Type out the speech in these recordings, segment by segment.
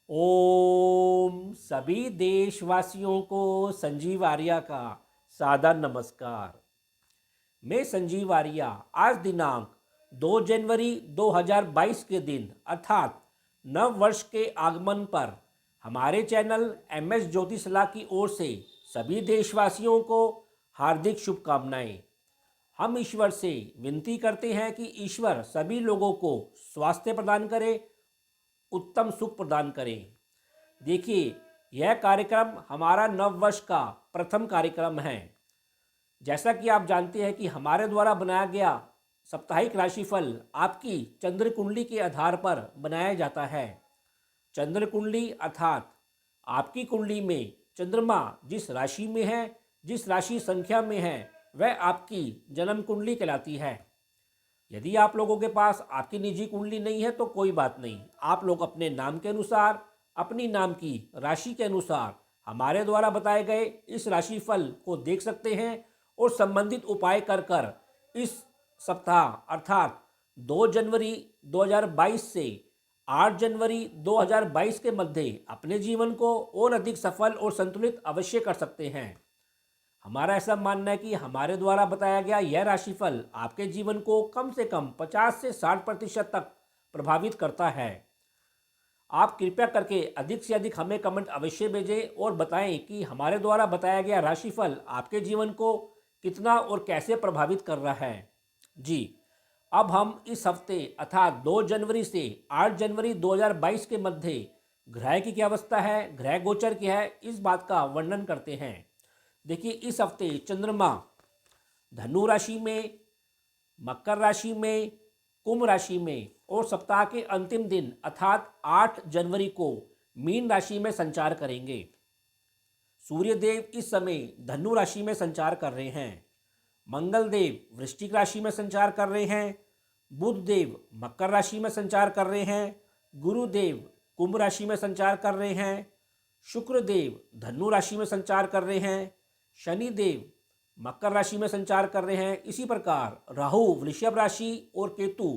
ओम सभी देशवासियों को संजीव आर्या का सादर नमस्कार। मैं संजीव आर्या आज दिनांक 2 जनवरी 2022 के दिन अर्थात नव वर्ष के आगमन पर हमारे चैनल MS ज्योतिषला की ओर से सभी देशवासियों को हार्दिक शुभकामनाएं। हम ईश्वर से विनती करते हैं कि ईश्वर सभी लोगों को स्वास्थ्य प्रदान करे, उत्तम सुख प्रदान करें। देखिए, यह कार्यक्रम हमारा नव वर्ष का प्रथम कार्यक्रम है। जैसा कि आप जानते हैं कि हमारे द्वारा बनाया गया साप्ताहिक राशिफल आपकी चंद्र कुंडली के आधार पर बनाया जाता है। चंद्र कुंडली अर्थात आपकी कुंडली में चंद्रमा जिस राशि में है, जिस राशि संख्या में है, वह आपकी जन्म कुंडली कहलाती है। यदि आप लोगों के पास आपकी निजी कुंडली नहीं है तो कोई बात नहीं, आप लोग अपने नाम के अनुसार, अपनी नाम की राशि के अनुसार हमारे द्वारा बताए गए इस राशिफल को देख सकते हैं और संबंधित उपाय कर कर इस सप्ताह अर्थात 2 जनवरी 2022 से 8 जनवरी 2022 के मध्य अपने जीवन को और अधिक सफल और संतुलित अवश्य कर सकते हैं। हमारा ऐसा मानना है कि हमारे द्वारा बताया गया यह राशिफल आपके जीवन को कम से कम 50 से 60% तक प्रभावित करता है। आप कृपया करके अधिक से अधिक हमें कमेंट अवश्य भेजें और बताएं कि हमारे द्वारा बताया गया राशिफल आपके जीवन को कितना और कैसे प्रभावित कर रहा है। जी, अब हम इस हफ्ते अर्थात 2 जनवरी से 8 जनवरी 2022 के मध्य ग्रह की क्या अवस्था है, ग्रह गोचर क्या है, इस बात का वर्णन करते हैं। देखिए, इस हफ्ते चंद्रमा धनु राशि में, मकर राशि में, कुंभ राशि में और सप्ताह के अंतिम दिन अर्थात 8 जनवरी को मीन राशि में संचार करेंगे। सूर्यदेव इस समय धनु राशि में संचार कर रहे हैं, मंगल देव वृश्चिक राशि में संचार कर रहे हैं, बुध देव मकर राशि में संचार कर रहे हैं, गुरुदेव कुंभ राशि में संचार कर रहे हैं, शुक्र देव धनु राशि में संचार कर रहे हैं, शनि देव मकर राशि में संचार कर रहे हैं। इसी प्रकार राहु वृषभ राशि और केतु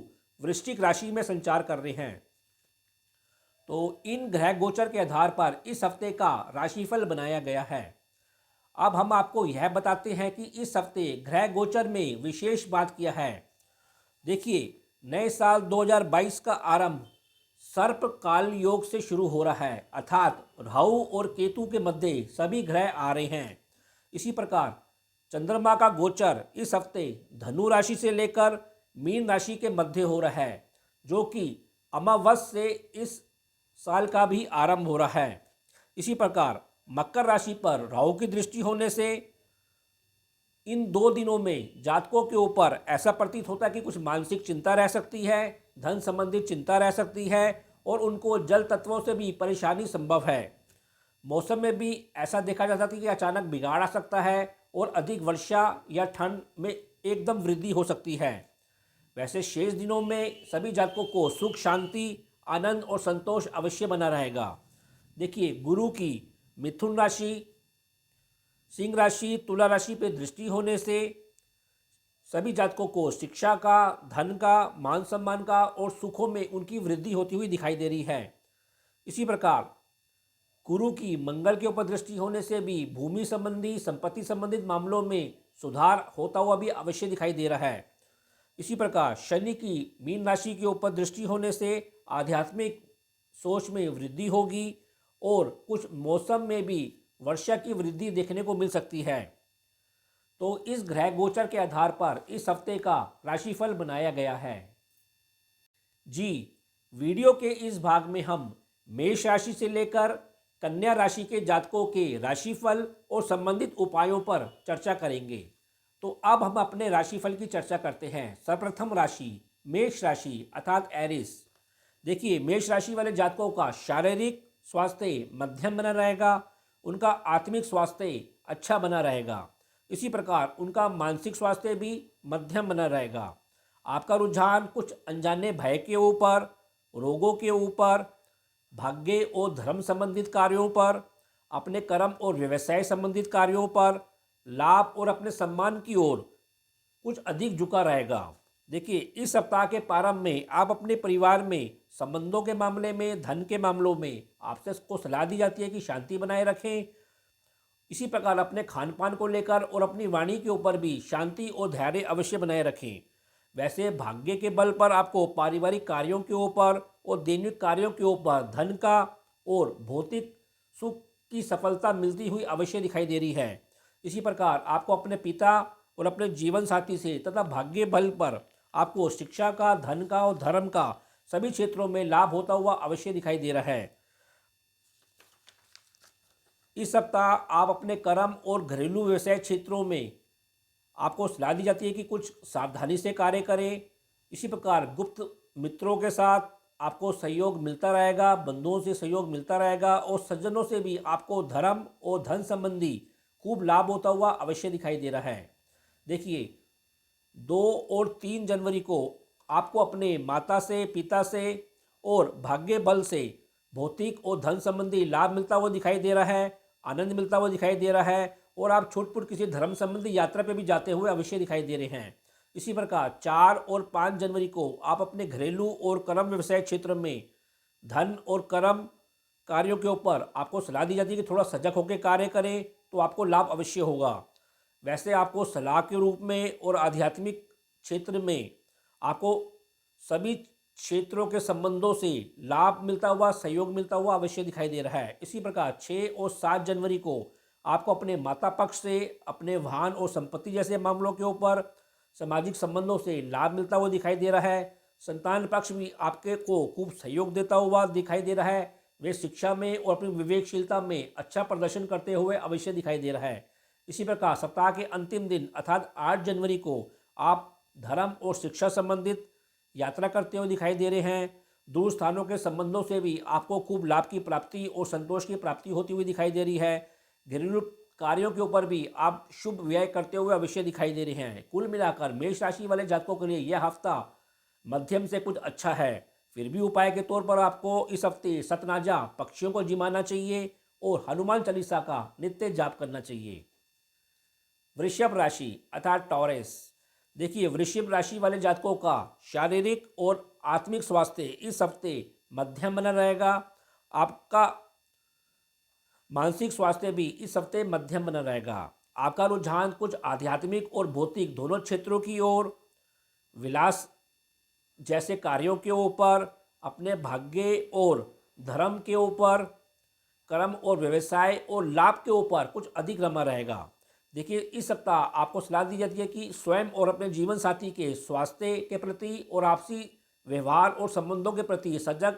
वृश्चिक राशि में संचार कर रहे हैं। तो इन ग्रह गोचर के आधार पर इस हफ्ते का राशिफल बनाया गया है। अब हम आपको यह बताते हैं कि इस हफ्ते ग्रह गोचर में विशेष बात किया है। देखिए, नए साल 2022 का आरंभ सर्प काल योग से शुरू हो रहा है अर्थात राहु और केतु के मध्य सभी ग्रह आ रहे हैं। इसी प्रकार चंद्रमा का गोचर इस हफ्ते धनु राशि से लेकर मीन राशि के मध्य हो रहा है, जो कि अमावस से इस साल का भी आरंभ हो रहा है। इसी प्रकार मकर राशि पर राहु की दृष्टि होने से इन 2 दिनों में जातकों के ऊपर ऐसा प्रतीत होता है कि कुछ मानसिक चिंता रह सकती है, धन संबंधित चिंता रह सकती है और उनको जल तत्वों से भी परेशानी संभव है। मौसम में भी ऐसा देखा जा सकता है कि अचानक बिगाड़ आ सकता है और अधिक वर्षा या ठंड में एकदम वृद्धि हो सकती है। वैसे शेष दिनों में सभी जातकों को सुख, शांति, आनंद और संतोष अवश्य बना रहेगा। देखिए, गुरु की मिथुन राशि, सिंह राशि, तुला राशि पे दृष्टि होने से सभी जातकों को शिक्षा का, धन का, मान सम्मान का और सुखों में उनकी वृद्धि होती हुई दिखाई दे रही है। इसी प्रकार गुरु की मंगल के ऊपर दृष्टि होने से भी भूमि संबंधी, संपत्ति संबंधित मामलों में सुधार होता हुआ भी अवश्य दिखाई दे रहा है। इसी प्रकार शनि की मीन राशि के ऊपर दृष्टि होने से आध्यात्मिक सोच में वृद्धि होगी और कुछ मौसम में भी वर्षा की वृद्धि देखने को मिल सकती है। तो इस ग्रह गोचर के आधार पर इस हफ्ते का राशिफल बनाया गया है। जी, वीडियो के इस भाग में हम मेष राशि से लेकर कन्या राशि के जातकों के राशिफल और संबंधित उपायों पर चर्चा करेंगे। तो अब हम अपने राशिफल की चर्चा करते हैं। सर्वप्रथम राशि मेष राशि अर्थात एरिस। देखिए, मेष राशि वाले जातकों का शारीरिक स्वास्थ्य मध्यम बना रहेगा, उनका आत्मिक स्वास्थ्य अच्छा बना रहेगा। इसी प्रकार उनका मानसिक स्वास्थ्य भी मध्यम बना रहेगा। आपका रुझान कुछ अनजाने भय के ऊपर, रोगों के ऊपर, भाग्य और धर्म संबंधित कार्यों पर, अपने कर्म और व्यवसाय संबंधित कार्यों पर, लाभ और अपने सम्मान की ओर कुछ अधिक झुका रहेगा। देखिए, इस सप्ताह के प्रारंभ में आप अपने परिवार में संबंधों के मामले में, धन के मामलों में आपसे को सलाह दी जाती है कि शांति बनाए रखें। इसी प्रकार अपने खान पान को लेकर और अपनी वाणी के ऊपर भी शांति और धैर्य अवश्य बनाए रखें। वैसे भाग्य के बल पर आपको पारिवारिक कार्यों के ऊपर और दैनिक कार्यों के ऊपर धन का और भौतिक सुख की सफलता मिलती हुई अवश्य दिखाई दे रही है। इसी प्रकार आपको अपने पिता और अपने जीवन साथी से तथा भाग्य बल पर आपको शिक्षा का, धन का और धर्म का सभी क्षेत्रों में लाभ होता हुआ अवश्य दिखाई दे रहा है। इस सप्ताह आप अपने कर्म और घरेलू व्यवसाय क्षेत्रों में आपको सलाह दी जाती है कि कुछ सावधानी से कार्य करें। इसी प्रकार गुप्त मित्रों के साथ आपको सहयोग मिलता रहेगा, बंधुओं से सहयोग मिलता रहेगा और सज्जनों से भी आपको धर्म और धन संबंधी खूब लाभ होता हुआ अवश्य दिखाई दे रहा है। देखिए 2 और 3 जनवरी को आपको अपने माता से, पिता से और भाग्य बल से भौतिक और धन संबंधी लाभ मिलता हुआ दिखाई दे रहा है, आनंद मिलता हुआ दिखाई दे रहा है और आप छुटपुट किसी धर्म संबंधी यात्रा पे भी जाते हुए अवश्य दिखाई दे रहे हैं। इसी प्रकार 4 और 5 जनवरी को आप अपने घरेलू और कर्म व्यवसाय क्षेत्र में धन और कर्म कार्यों के ऊपर आपको सलाह दी जाती है कि थोड़ा सजग होकर कार्य करें तो आपको लाभ अवश्य होगा। वैसे आपको सलाह के रूप में और आध्यात्मिक क्षेत्र में आपको सभी क्षेत्रों के संबंधों से लाभ मिलता हुआ, सहयोग मिलता हुआ अवश्य दिखाई दे रहा है। इसी प्रकार 6 और 7 जनवरी को आपको अपने माता पक्ष से, अपने वाहन और संपत्ति जैसे मामलों के ऊपर सामाजिक संबंधों से लाभ मिलता हुआ दिखाई दे रहा है। संतान पक्ष भी आपके को खूब सहयोग देता हुआ दिखाई दे रहा है। वे शिक्षा में और अपनी विवेकशीलता में अच्छा प्रदर्शन करते हुए अवश्य दिखाई दे रहा है। इसी प्रकार सप्ताह के अंतिम दिन अर्थात 8 जनवरी को आप धर्म और शिक्षा संबंधित यात्रा करते हुए दिखाई दे रहे हैं। दूर स्थानों के संबंधों से भी आपको खूब लाभ की प्राप्ति और संतोष की प्राप्ति होती हुई दिखाई दे रही है। घरेलू कार्यों के ऊपर भी आप शुभ व्यय करते हुए अवश्य दिखाई दे रहे हैं। कुल मिलाकर मेष राशि वाले जातकों के लिए यह हफ्ता मध्यम से कुछ अच्छा है। फिर भी उपाय के तौर पर आपको इस हफ्ते सतनाजा पक्षियों को जिमाना चाहिए और हनुमान चालीसा का नित्य जाप करना चाहिए। वृषभ राशि अर्थात टॉरस। देखिए वृषभ राशि वाले जातकों का शारीरिक और आत्मिक स्वास्थ्य इस हफ्ते मध्यम बना रहेगा। आपका मानसिक स्वास्थ्य भी इस हफ्ते मध्यम बना रहेगा। आपका रुझान कुछ आध्यात्मिक और भौतिक दोनों क्षेत्रों की ओर, विलास जैसे कार्यों के ऊपर, अपने भाग्य और धर्म के ऊपर, कर्म और व्यवसाय और लाभ के ऊपर कुछ अधिक रमा रहेगा। देखिए इस सप्ताह आपको सलाह दी जाती है कि स्वयं और अपने जीवन साथी के स्वास्थ्य के प्रति और आपसी व्यवहार और संबंधों के प्रति सजग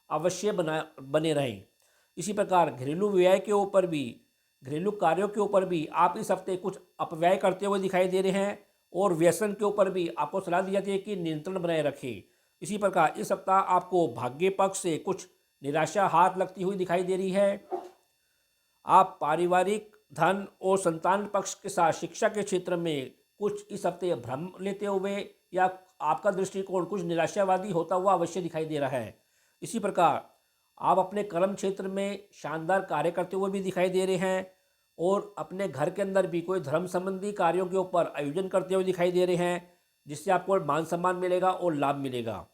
अवश्य बने रहें। इसी प्रकार घरेलू व्यय के ऊपर भी, घरेलू कार्यों के ऊपर भी आप इस हफ्ते कुछ अपव्यय करते हुए दिखाई दे रहे हैं और व्यसन के ऊपर भी आपको सलाह दी जाती है कि नियंत्रण बनाए रखें। इसी प्रकार इस सप्ताह आपको भाग्य पक्ष से कुछ निराशा हाथ लगती हुई दिखाई दे रही है। आप पारिवारिक, धन और संतान पक्ष के साथ शिक्षा के क्षेत्र में कुछ इस हफ्ते भ्रम लेते हुए या आपका दृष्टिकोण कुछ निराशावादी होता हुआ अवश्य दिखाई दे रहा है। इसी प्रकार आप अपने कर्म क्षेत्र में शानदार कार्य करते हुए भी दिखाई दे रहे हैं और अपने घर के अंदर भी कोई धर्म संबंधी कार्यों के ऊपर आयोजन करते हुए दिखाई दे रहे हैं, जिससे आपको मान सम्मान मिलेगा और लाभ मिलेगा।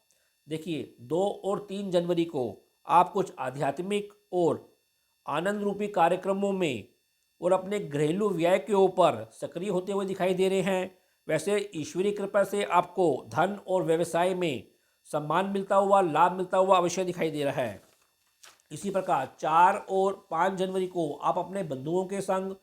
देखिए 2 और 3 जनवरी को आप कुछ आध्यात्मिक और आनंद रूपी कार्यक्रमों में और अपने घरेलू व्यय के ऊपर सक्रिय होते हुए दिखाई दे रहे हैं। वैसे ईश्वरीय कृपा से आपको धन और व्यवसाय में सम्मान मिलता हुआ, लाभ मिलता हुआ अवश्य दिखाई दे रहा है। इसी प्रकार 4 और 5 जनवरी को आप अपने बंधुओं के संग,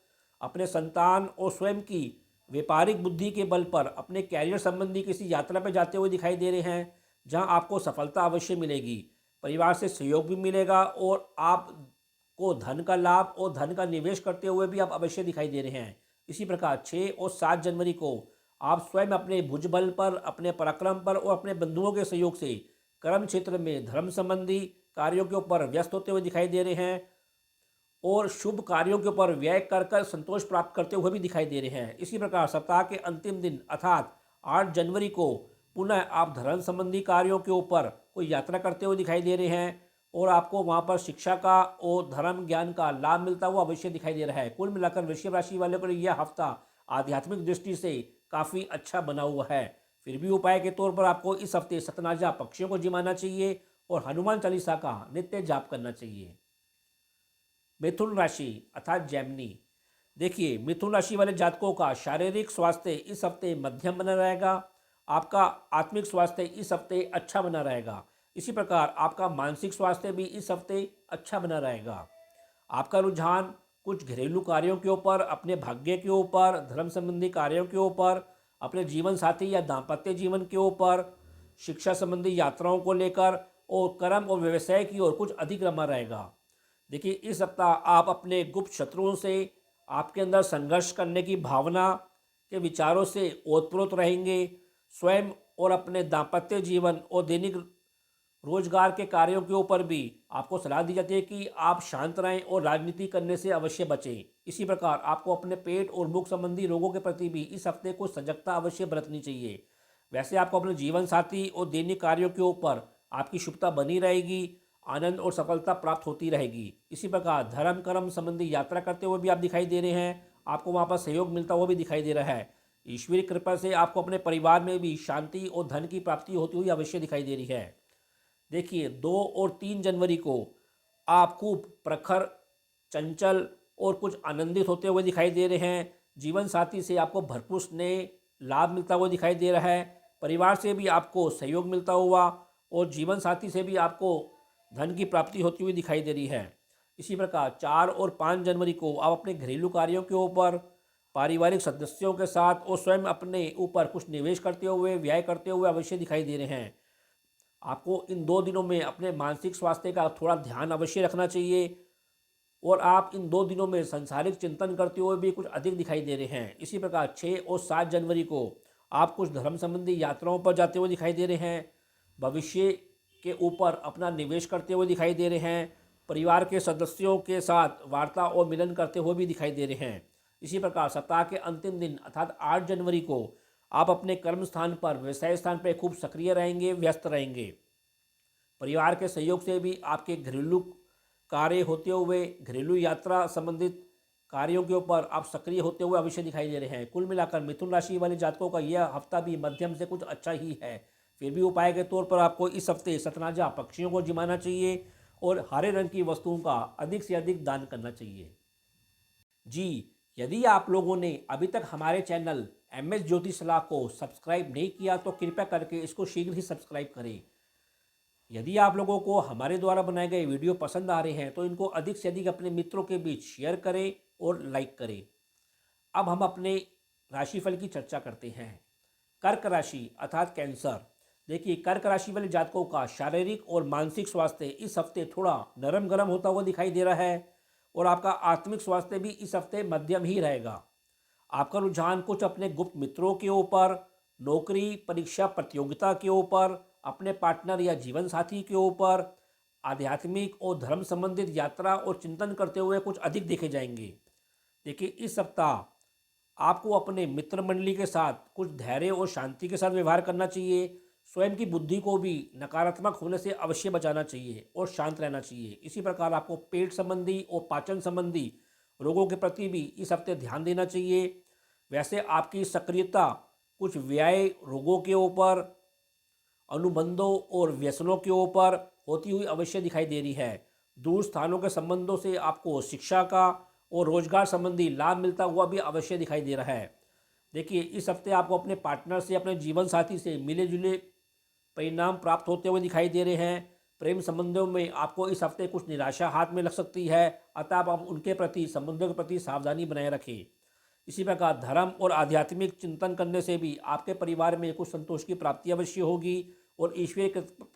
अपने संतान और स्वयं की व्यापारिक बुद्धि के बल पर अपने कैरियर संबंधी किसी यात्रा पर जाते हुए दिखाई दे रहे हैं, जहां आपको सफलता अवश्य मिलेगी। परिवार से सहयोग भी मिलेगा और आपको धन का लाभ और धन का निवेश करते हुए भी आप अवश्य दिखाई दे रहे हैं। इसी प्रकार 6 और 7 जनवरी को आप स्वयं अपने भुजबल पर, अपने पराक्रम पर और अपने बंधुओं के सहयोग से कर्म क्षेत्र में धर्म संबंधी कार्यों के ऊपर व्यस्त होते हुए दिखाई दे रहे हैं और शुभ कार्यों के ऊपर व्यय कर संतोष प्राप्त करते हुए भी दिखाई दे रहे हैं। इसी प्रकार सप्ताह के अंतिम दिन अर्थात 8 जनवरी को पुनः आप धर्म संबंधी कार्यों के ऊपर कोई यात्रा करते हुए दिखाई दे रहे हैं और आपको वहां पर शिक्षा का और धर्म ज्ञान का लाभ मिलता हुआ अवश्य दिखाई दे रहा है। कुल मिलाकर वृषभ राशि वालों के लिए यह हफ्ता आध्यात्मिक दृष्टि से काफ़ी अच्छा बना हुआ है। फिर भी उपाय के तौर पर आपको इस हफ्ते सतनाजा पक्षियों को जिमाना चाहिए और हनुमान चालीसा का नित्य जाप करना चाहिए। मिथुन राशि अर्थात जेमिनी, देखिए मिथुन राशि वाले जातकों का शारीरिक स्वास्थ्य इस हफ्ते मध्यम बना रहेगा। आपका आत्मिक स्वास्थ्य इस हफ्ते अच्छा बना रहेगा। इसी प्रकार आपका मानसिक स्वास्थ्य भी इस हफ्ते अच्छा बना रहेगा। आपका रुझान कुछ घरेलू कार्यों के ऊपर, अपने भाग्य के ऊपर, धर्म संबंधी कार्यों के ऊपर, अपने जीवन साथी या दाम्पत्य जीवन के ऊपर, शिक्षा संबंधी यात्राओं को लेकर और कर्म और व्यवसाय की ओर कुछ अधिक रमा रहेगा। देखिए इस सप्ताह आप अपने गुप्त शत्रुओं से, आपके अंदर संघर्ष करने की भावना के विचारों से ओतप्रोत रहेंगे। स्वयं और अपने दाम्पत्य जीवन और दैनिक रोजगार के कार्यों के ऊपर भी आपको सलाह दी जाती है कि आप शांत रहें और राजनीति करने से अवश्य बचें। इसी प्रकार आपको अपने पेट और मुख संबंधी रोगों के प्रति भी इस हफ्ते को सजगता अवश्य बरतनी चाहिए। वैसे आपको अपने जीवन साथी और दैनिक कार्यों के ऊपर आपकी शुभता बनी रहेगी, आनंद और सफलता प्राप्त होती रहेगी। इसी प्रकार धर्म कर्म संबंधी यात्रा करते हुए भी आप दिखाई दे रहे हैं, आपको वहाँ पर सहयोग मिलता हुआ भी दिखाई दे रहा है। ईश्वरीय कृपा से आपको अपने परिवार में भी शांति और धन की प्राप्ति होती हुई अवश्य दिखाई दे रही है। देखिए 2 और 3 जनवरी को आप खूब प्रखर, चंचल और कुछ आनंदित होते हुए दिखाई दे रहे हैं। जीवन साथी से आपको भरपूर स्नेह लाभ मिलता हुआ दिखाई दे रहा है। परिवार से भी आपको सहयोग मिलता हुआ और जीवन साथी से भी आपको धन की प्राप्ति होती हुई दिखाई दे रही है। इसी प्रकार 4 और 5 जनवरी को आप अपने घरेलू कार्यों के ऊपर, पारिवारिक सदस्यों के साथ और स्वयं अपने ऊपर कुछ निवेश करते हुए, व्यय करते हुए अवश्य दिखाई दे रहे हैं। आपको इन 2 दिनों में अपने मानसिक स्वास्थ्य का थोड़ा ध्यान अवश्य रखना चाहिए और आप इन 2 दिनों में संसारिक चिंतन करते हुए भी कुछ अधिक दिखाई दे रहे हैं। इसी प्रकार 6 और 7 जनवरी को आप कुछ धर्म संबंधी यात्राओं पर जाते हुए दिखाई दे रहे हैं। भविष्य के ऊपर अपना निवेश करते हुए दिखाई दे रहे हैं। परिवार के सदस्यों के साथ वार्ता और मिलन करते हुए भी दिखाई दे रहे हैं। इसी प्रकार सप्ताह के अंतिम दिन अर्थात 8 जनवरी को आप अपने कर्म स्थान पर, व्यवसाय स्थान पर खूब सक्रिय रहेंगे, व्यस्त रहेंगे। परिवार के सहयोग से भी आपके घरेलू कार्य होते हुए, घरेलू यात्रा संबंधित कार्यों के ऊपर आप सक्रिय होते हुए अवश्य दिखाई दे रहे हैं। कुल मिलाकर मिथुन राशि वाले जातकों का यह हफ्ता भी मध्यम से कुछ अच्छा ही है। फिर भी उपाय के तौर पर आपको इस हफ्ते सतनाजा पक्षियों को जिमाना चाहिए और हरे रंग की वस्तुओं का अधिक से अधिक दान करना चाहिए। जी, यदि आप लोगों ने अभी तक हमारे चैनल MS ज्योतिष सलाह को सब्सक्राइब नहीं किया तो कृपया करके इसको शीघ्र ही सब्सक्राइब करें। यदि आप लोगों को हमारे द्वारा बनाए गए वीडियो पसंद आ रहे हैं तो इनको अधिक से अधिक अपने मित्रों के बीच शेयर करें और लाइक करें। अब हम अपने राशिफल की चर्चा करते हैं। कर्क राशि अर्थात कैंसर, देखिए कर्क राशि वाले जातकों का शारीरिक और मानसिक स्वास्थ्य इस हफ्ते थोड़ा नरम गरम होता हुआ दिखाई दे रहा है और आपका आत्मिक स्वास्थ्य भी इस हफ्ते मध्यम ही रहेगा। आपका रुझान कुछ अपने गुप्त मित्रों के ऊपर, नौकरी परीक्षा प्रतियोगिता के ऊपर, अपने पार्टनर या जीवन साथी के ऊपर, आध्यात्मिक और धर्म संबंधित यात्रा और चिंतन करते हुए कुछ अधिक देखे जाएंगे। देखिए इस सप्ताह आपको अपने मित्र मंडली के साथ कुछ धैर्य और शांति के साथ व्यवहार करना चाहिए। स्वयं की बुद्धि को भी नकारात्मक होने से अवश्य बचाना चाहिए और शांत रहना चाहिए। इसी प्रकार आपको पेट संबंधी और पाचन संबंधी रोगों के प्रति भी इस हफ्ते ध्यान देना चाहिए। वैसे आपकी सक्रियता कुछ व्यय, रोगों के ऊपर, अनुबंधों और व्यसनों के ऊपर होती हुई अवश्य दिखाई दे रही है। दूर स्थानों के संबंधों से आपको शिक्षा का और रोजगार संबंधी लाभ मिलता हुआ भी अवश्य दिखाई दे रहा है। देखिए इस हफ्ते आपको अपने पार्टनर से, अपने जीवन साथी से मिले जुले परिणाम प्राप्त होते हुए दिखाई दे रहे हैं। प्रेम संबंधों में आपको इस हफ्ते कुछ निराशा हाथ में लग सकती है, अतः आप उनके प्रति, संबंधों के प्रति सावधानी बनाए रखें। इसी प्रकार धर्म और आध्यात्मिक चिंतन करने से भी आपके परिवार में कुछ संतोष की प्राप्ति अवश्य होगी और ईश्वरीय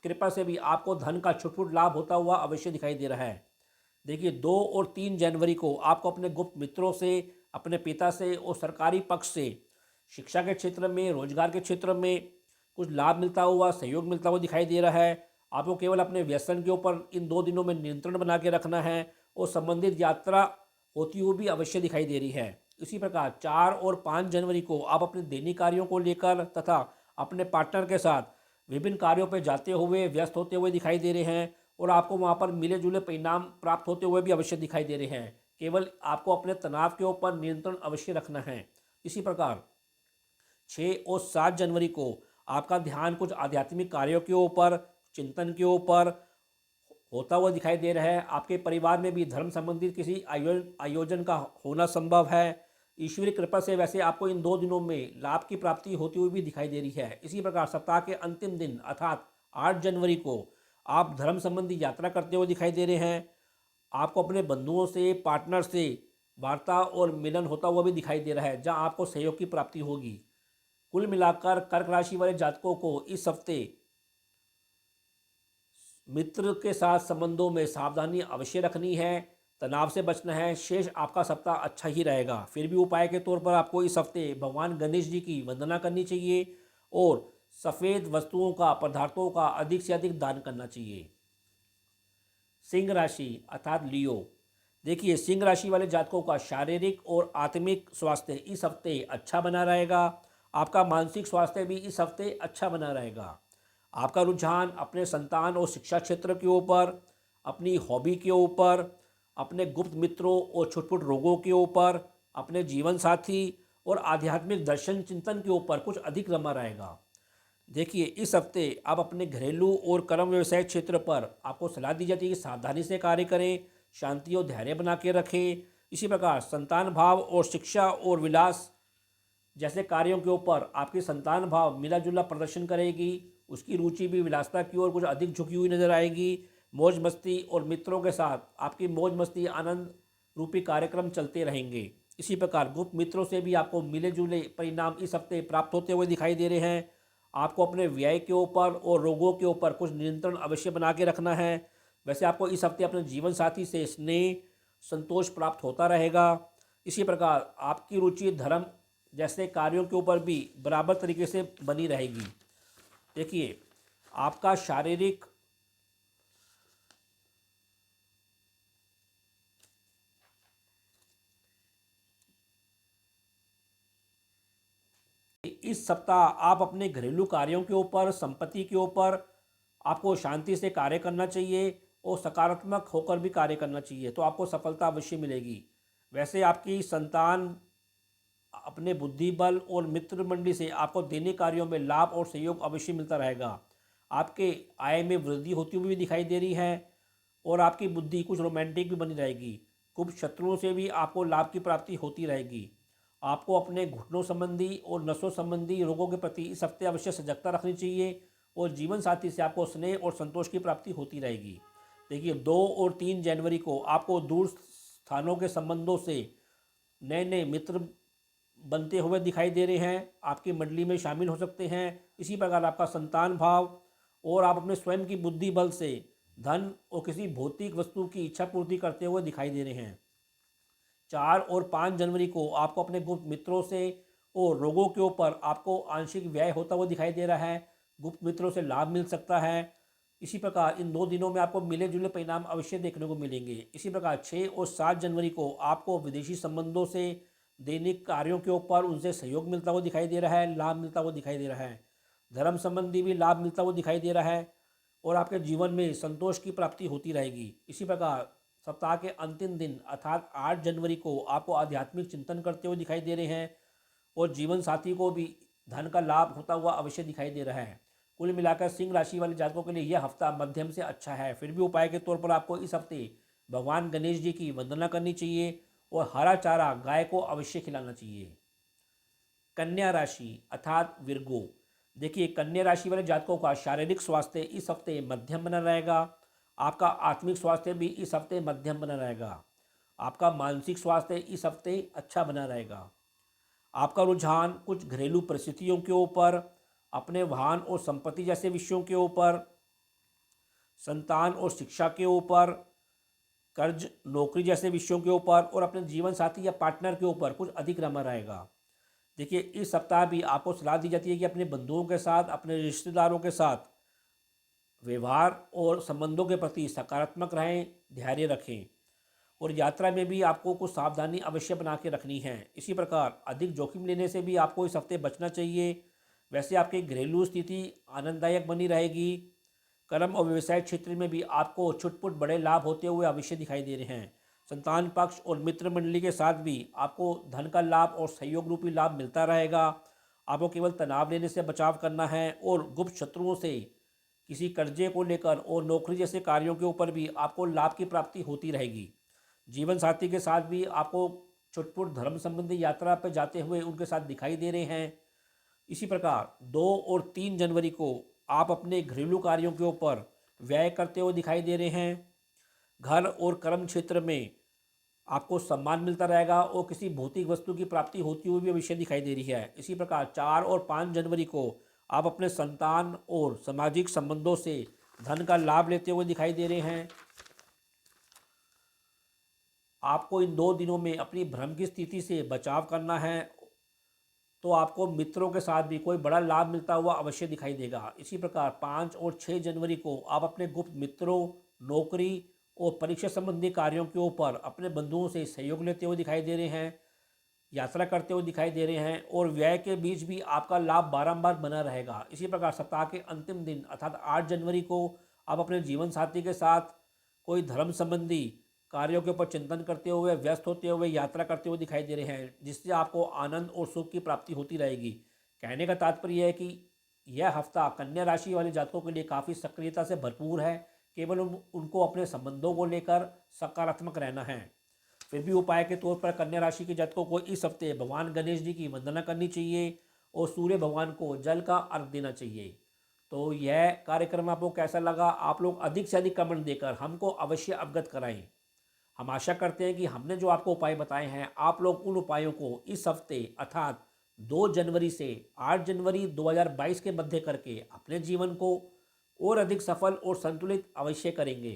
कृपा से भी आपको धन का छुटपुट लाभ होता हुआ अवश्य दिखाई दे रहा है। देखिए 2 और 3 जनवरी को आपको अपने गुप्त मित्रों से, अपने पिता से और सरकारी पक्ष से शिक्षा के क्षेत्र में, रोजगार के क्षेत्र में कुछ लाभ मिलता हुआ, सहयोग मिलता हुआ दिखाई दे रहा है। आपको केवल अपने व्यसन के ऊपर इन 2 दिनों में नियंत्रण बना के रखना है और संबंधित यात्रा होती हुई भी अवश्य दिखाई दे रही है। इसी प्रकार 4 और 5 जनवरी को आप अपने दैनिक कार्यों को लेकर तथा अपने पार्टनर के साथ विभिन्न कार्यों पर जाते हुए, व्यस्त होते हुए दिखाई दे रहे हैं और आपको वहाँ पर मिले जुले परिणाम प्राप्त होते हुए भी अवश्य दिखाई दे रहे हैं। केवल आपको अपने तनाव के ऊपर नियंत्रण अवश्य रखना है। इसी प्रकार 6 और 7 जनवरी को आपका ध्यान कुछ आध्यात्मिक कार्यों के ऊपर, चिंतन के ऊपर होता हुआ दिखाई दे रहा है। आपके परिवार में भी धर्म संबंधित किसी आयोजन का होना संभव है। ईश्वरीय कृपा से वैसे आपको इन 2 दिनों में लाभ की प्राप्ति होती हुई भी दिखाई दे रही है। इसी प्रकार सप्ताह के अंतिम दिन अर्थात 8 जनवरी को आप धर्म संबंधी यात्रा करते हुए दिखाई दे रहे हैं। आपको अपने बंधुओं से, पार्टनर से वार्ता और मिलन होता हुआ भी दिखाई दे रहा है, जहां आपको सहयोग की प्राप्ति होगी। कुल मिलाकर कर्क राशि वाले जातकों को इस हफ्ते मित्र के साथ संबंधों में सावधानी अवश्य रखनी है, तनाव से बचना है। शेष आपका सप्ताह अच्छा ही रहेगा। फिर भी उपाय के तौर पर आपको इस हफ्ते भगवान गणेश जी की वंदना करनी चाहिए और सफ़ेद वस्तुओं का, पदार्थों का अधिक से अधिक दान करना चाहिए। सिंह राशि अर्थात लियो, देखिए सिंह राशि वाले जातकों का शारीरिक और आत्मिक स्वास्थ्य इस हफ्ते अच्छा बना रहेगा। आपका मानसिक स्वास्थ्य भी इस हफ्ते अच्छा बना रहेगा। आपका रुझान अपने संतान और शिक्षा क्षेत्र के ऊपर, अपनी हॉबी के ऊपर, अपने गुप्त मित्रों और छुटपुट रोगों के ऊपर, अपने जीवन साथी और आध्यात्मिक दर्शन चिंतन के ऊपर कुछ अधिक रमा रहेगा। देखिए इस हफ्ते आप अपने घरेलू और कर्म व्यवसाय क्षेत्र पर आपको सलाह दी जाती है कि सावधानी से कार्य करें, शांति और धैर्य बना के रखें। इसी प्रकार संतान भाव और शिक्षा और विलास जैसे कार्यों के ऊपर आपकी संतान भाव मिला जुला प्रदर्शन करेगी। उसकी रुचि भी विलासता की ओर कुछ अधिक झुकी हुई नजर आएगी। मौज मस्ती और मित्रों के साथ आपकी मौज मस्ती आनंद रूपी कार्यक्रम चलते रहेंगे। इसी प्रकार गुप्त मित्रों से भी आपको मिले जुले परिणाम इस हफ्ते प्राप्त होते हुए दिखाई दे रहे हैं। आपको अपने व्यय के ऊपर और रोगों के ऊपर कुछ नियंत्रण अवश्य बना के रखना है। वैसे आपको इस हफ्ते अपने जीवन साथी से स्नेह संतोष प्राप्त होता रहेगा। इसी प्रकार आपकी रुचि धर्म जैसे कार्यों के ऊपर भी बराबर तरीके से बनी रहेगी। देखिए आपका शारीरिक इस सप्ताह आप अपने घरेलू कार्यों के ऊपर, संपत्ति के ऊपर आपको शांति से कार्य करना चाहिए और सकारात्मक होकर भी कार्य करना चाहिए, तो आपको सफलता अवश्य मिलेगी। वैसे आपकी संतान अपने बुद्धि बल और मित्र मंडली से आपको दैनिक कार्यों में लाभ और सहयोग अवश्य मिलता रहेगा। आपके आय में वृद्धि होती हुई भी दिखाई दे रही है और आपकी बुद्धि कुछ रोमांटिक भी बनी रहेगी। कुछ शत्रुओं से भी आपको लाभ की प्राप्ति होती रहेगी। आपको अपने घुटनों संबंधी और नसों संबंधी रोगों के प्रति इस हफ्ते अवश्य सजगता रखनी चाहिए और जीवन साथी से आपको स्नेह और संतोष की प्राप्ति होती रहेगी। देखिए 2 और 3 जनवरी को आपको दूर स्थानों के संबंधों से नए नए मित्र बनते हुए दिखाई दे रहे हैं, आपकी मंडली में शामिल हो सकते हैं। इसी प्रकार आपका संतान भाव और आप अपने स्वयं की बुद्धि बल से धन और किसी भौतिक वस्तु की इच्छा पूर्ति करते हुए दिखाई दे रहे हैं। 4 और 5 जनवरी को आपको अपने गुप्त मित्रों से और रोगों के ऊपर आपको आंशिक व्यय होता हुआ दिखाई दे रहा है। गुप्त मित्रों से लाभ मिल सकता है। इसी प्रकार इन 2 दिनों में आपको मिले जुले परिणाम अवश्य देखने को मिलेंगे। इसी प्रकार 6 और 7 जनवरी को आपको विदेशी संबंधों से, दैनिक कार्यों के ऊपर उनसे सहयोग मिलता हुआ दिखाई दे रहा है, लाभ मिलता हुआ दिखाई दे रहा है। धर्म संबंधी भी लाभ मिलता हुआ दिखाई दे रहा है और आपके जीवन में संतोष की प्राप्ति होती रहेगी। इसी प्रकार सप्ताह के अंतिम दिन अर्थात 8 जनवरी को आपको आध्यात्मिक चिंतन करते हुए दिखाई दे रहे हैं और जीवन साथी को भी धन का लाभ होता हुआ अवश्य दिखाई दे रहा है। कुल मिलाकर सिंह राशि वाले जातकों के लिए यह हफ्ता मध्यम से अच्छा है। फिर भी उपाय के तौर पर आपको इस हफ्ते भगवान गणेश जी की वंदना करनी चाहिए और हरा चारा गाय को अवश्य खिलाना चाहिए। कन्या राशि अर्थात विर्गो, देखिए कन्या राशि वाले जातकों का शारीरिक स्वास्थ्य इस हफ्ते मध्यम बना रहेगा। आपका आत्मिक स्वास्थ्य भी इस हफ्ते मध्यम बना रहेगा। आपका मानसिक स्वास्थ्य इस हफ्ते अच्छा बना रहेगा। आपका रुझान कुछ घरेलू परिस्थितियों के ऊपर, अपने वाहन और संपत्ति जैसे विषयों के ऊपर, संतान और शिक्षा के ऊपर, कर्ज नौकरी जैसे विषयों के ऊपर और अपने जीवन साथी या पार्टनर के ऊपर कुछ अधिक रमा रहेगा। देखिए इस सप्ताह भी आपको सलाह दी जाती है कि अपने बंधुओं के साथ, अपने रिश्तेदारों के साथ व्यवहार और संबंधों के प्रति सकारात्मक रहें, धैर्य रखें और यात्रा में भी आपको कुछ सावधानी अवश्य बना के रखनी है। इसी प्रकार अधिक जोखिम लेने से भी आपको इस हफ्ते बचना चाहिए। वैसे आपकी घरेलू स्थिति आनंददायक बनी रहेगी। कर्म और व्यवसाय क्षेत्र में भी आपको छुटपुट बड़े लाभ होते हुए अवश्य दिखाई दे रहे हैं। संतान पक्ष और मित्र मंडली के साथ भी आपको धन का लाभ और सहयोग रूपी लाभ मिलता रहेगा। आपको केवल तनाव लेने से बचाव करना है और गुप्त शत्रुओं से किसी कर्जे को लेकर और नौकरी जैसे कार्यों के ऊपर भी आपको लाभ की प्राप्ति होती रहेगी। जीवन साथी के साथ भी आपको छुटपुट धर्म संबंधी यात्रा पर जाते हुए उनके साथ दिखाई दे रहे हैं। इसी प्रकार 2 और 3 जनवरी को आप अपने घरेलू कार्यों के ऊपर व्यय करते हुए दिखाई दे रहे हैं। घर और कर्म क्षेत्र में आपको सम्मान मिलता रहेगा और किसी भौतिक वस्तु की प्राप्ति होती हुई भी अवश्य दिखाई दे रही है। इसी प्रकार 4 और 5 जनवरी को आप अपने संतान और सामाजिक संबंधों से धन का लाभ लेते हुए दिखाई दे रहे हैं। आपको इन 2 दिनों में अपनी भ्रम की स्थिति से बचाव करना है, तो आपको मित्रों के साथ भी कोई बड़ा लाभ मिलता हुआ अवश्य दिखाई देगा। इसी प्रकार 5 और 6 जनवरी को आप अपने गुप्त मित्रों, नौकरी और परीक्षा संबंधी कार्यों के ऊपर अपने बंधुओं से सहयोग लेते हुए दिखाई दे रहे हैं, यात्रा करते हुए दिखाई दे रहे हैं और व्यय के बीच भी आपका लाभ बारंबार बना रहेगा। इसी प्रकार सप्ताह के अंतिम दिन अर्थात 8 जनवरी को आप अपने जीवन साथी के साथ कोई धर्म संबंधी कार्यों के ऊपर चिंतन करते हुए, व्यस्त होते हुए, यात्रा करते हुए दिखाई दे रहे हैं, जिससे आपको आनंद और सुख की प्राप्ति होती रहेगी। कहने का तात्पर्य यह है कि यह हफ्ता कन्या राशि वाले जातकों के लिए काफ़ी सक्रियता से भरपूर है। केवल उनको अपने संबंधों को लेकर सकारात्मक रहना है। फिर भी उपाय के तौर पर कन्या राशि के जातकों को इस हफ्ते भगवान गणेश जी की वंदना करनी चाहिए और सूर्य भगवान को जल का अर्घ देना चाहिए। तो यह कार्यक्रम आपको कैसा लगा? आप लोग अधिक से अधिक कमेंट देकर हमको अवश्य अवगत कराएं। हम आशा करते हैं कि हमने जो आपको उपाय बताए हैं, आप लोग उन उपायों को इस हफ्ते अर्थात 2 जनवरी से 8 जनवरी 2022 के मध्य करके अपने जीवन को और अधिक सफल और संतुलित अवश्य करेंगे।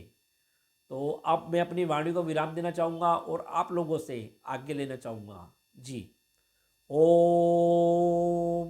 तो अब मैं अपनी वाणी को विराम देना चाहूँगा और आप लोगों से आज्ञा लेना चाहूँगा। जी, ओम।